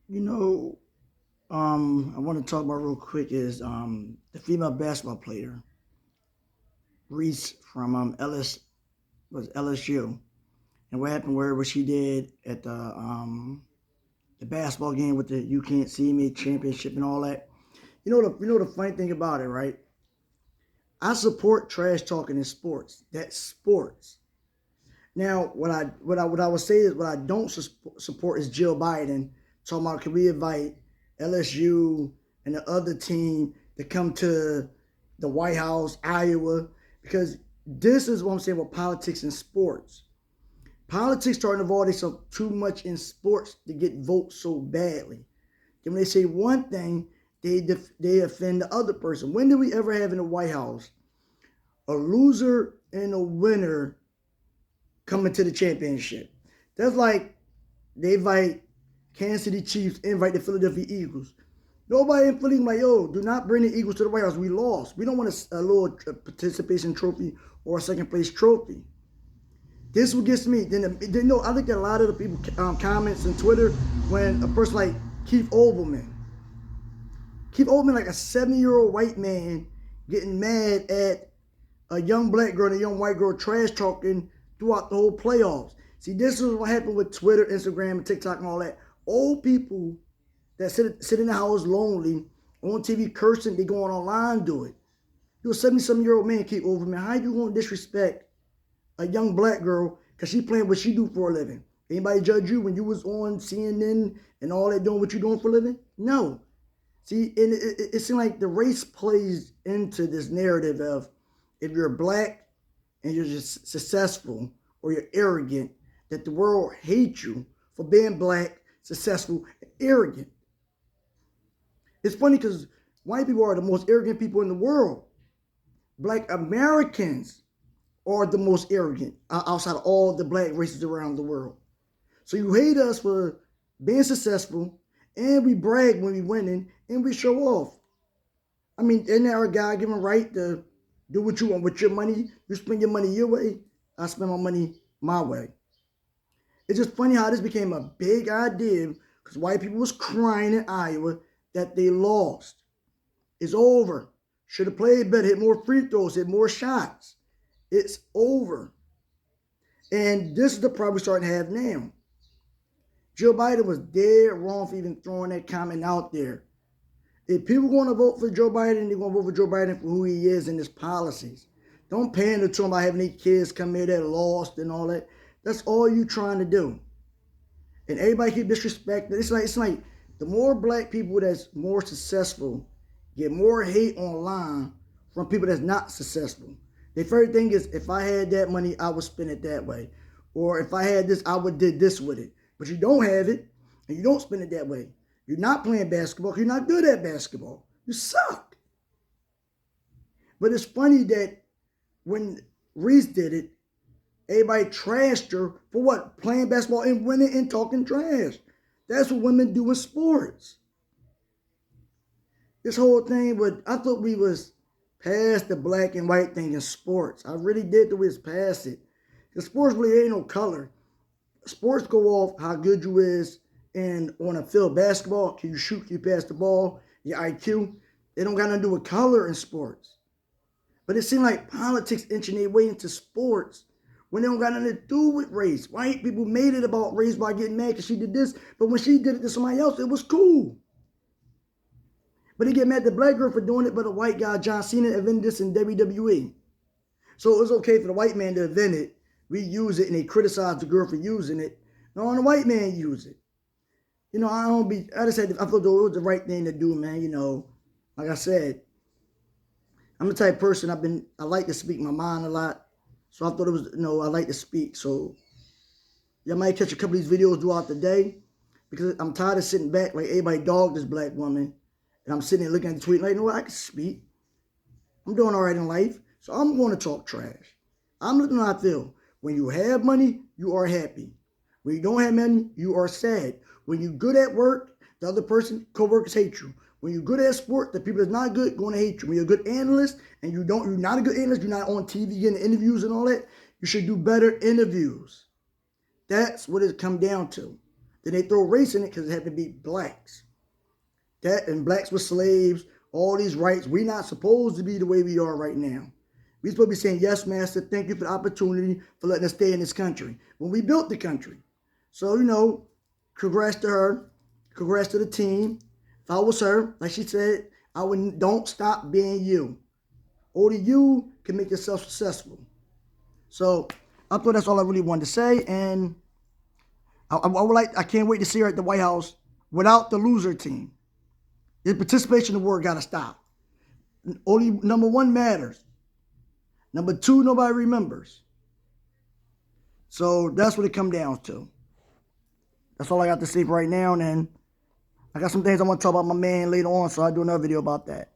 You know, I want to talk about real quick is the female basketball player Reese from was LSU, and what happened where what she did at the basketball game with the You Can't See Me championship and all that. You know the funny thing about it, right? I support trash talking in sports. That's sports. Now, what I would say is what I don't support is Jill Biden talking about can we invite LSU and the other team to come to the White House, Iowa, because this is what I'm saying with politics and sports. Politics starting to involve themselves too much in sports to get votes so badly. Then when they say one thing, they offend the other person. When did we ever have in the White House a loser and a winner coming to the championship? That's like they invite Kansas City Chiefs, invite the Philadelphia Eagles. Nobody in Philly like, yo, do not bring the Eagles to the White House. We lost. We don't want a little participation trophy or a second place trophy. This what gets me. Then no, I look at a lot of the people comments on Twitter when a person like Keith Oldman, like a 70-year-old white man, getting mad at a young black girl and a young white girl trash talking throughout the whole playoffs. See, this is what happened with Twitter, Instagram, and TikTok and all that. Old people that sit in the house lonely on TV cursing, they going online do it. You're a 70-something-year-old man, Keith Overman. How you going to disrespect a young black girl because she playing what she do for a living? Anybody judge you when you was on CNN and all that doing what you doing for a living? No. See, and it seems like the race plays into this narrative of if you're black and you're just successful or you're arrogant, that the world hates you for being black, successful, and arrogant. It's funny because white people are the most arrogant people in the world. Black Americans are the most arrogant outside of all the black races around the world. So you hate us for being successful, and we brag when we winning, and we show off. I mean, isn't that our God given right to do what you want with your money? You spend your money your way, I spend my money my way. It's just funny how this became a big idea because white people was crying in Iowa that they lost. It's over. Should have played better, hit more free throws, hit more shots. It's over. And this is the problem we're starting to have now. Joe Biden was dead wrong for even throwing that comment out there. If people want to vote for Joe Biden, they're going to vote for Joe Biden for who he is and his policies. Don't pander to him about having these kids come here that lost and all that. That's all you trying to do. And everybody keep disrespecting. It's like the more black people that's more successful get more hate online from people that's not successful. Their favorite thing is if I had that money, I would spend it that way. Or if I had this, I would did this with it. But you don't have it and you don't spend it that way. You're not playing basketball because you're not good at basketball. You suck. But it's funny that when Reese did it, everybody trashed her for what? Playing basketball and winning and talking trash. That's what women do in sports. This whole thing, but I thought we was past the black and white thing in sports. I really did think we was past it. Because sports really ain't no color. Sports go off how good you is and on a field. Basketball, can you shoot, can you pass the ball, your IQ. They don't got nothing to do with color in sports. But it seemed like politics inching their way into sports when they don't got nothing to do with race. White people made it about race by getting mad because she did this, but when she did it to somebody else, it was cool. But they get mad at the black girl for doing it, but a white guy, John Cena, invented this in WWE. So it was okay for the white man to invent it. We use it, and they criticize the girl for using it. No, the white man use it. I just said, I thought it was the right thing to do, man. Like I said, I'm the type of person I like to speak my mind a lot. So I thought it was, I like to speak. So y'all might catch a couple of these videos throughout the day because I'm tired of sitting back like everybody dogged this black woman. And I'm sitting there looking at the tweet like, you know what, I can speak. I'm doing all right in life. So I'm going to talk trash. I'm looking how I feel. When you have money, you are happy. When you don't have money, you are sad. When you're good at work, the other person, co-workers hate you. When you're good at sport, the people that's not good going to hate you. When you're a good analyst and you're not a good analyst, you're not on TV getting interviews and all that, you should do better interviews. That's what it come down to. Then they throw race in it because it had to be blacks. That and blacks were slaves, all these rights. We're not supposed to be the way we are right now. We're supposed to be saying, yes, master, thank you for the opportunity for letting us stay in this country. When we built the country. So, congrats to her. Congrats to the team. If I was her, like she said, don't stop being you. Only you can make yourself successful. So I thought that's all I really wanted to say. And I can't wait to see her at the White House without the loser team. The participation award got to stop. Only number one matters. Number two, nobody remembers. So that's what it comes down to. That's all I got to say for right now. And then I got some things I want to talk about my man later on, so I'll do another video about that.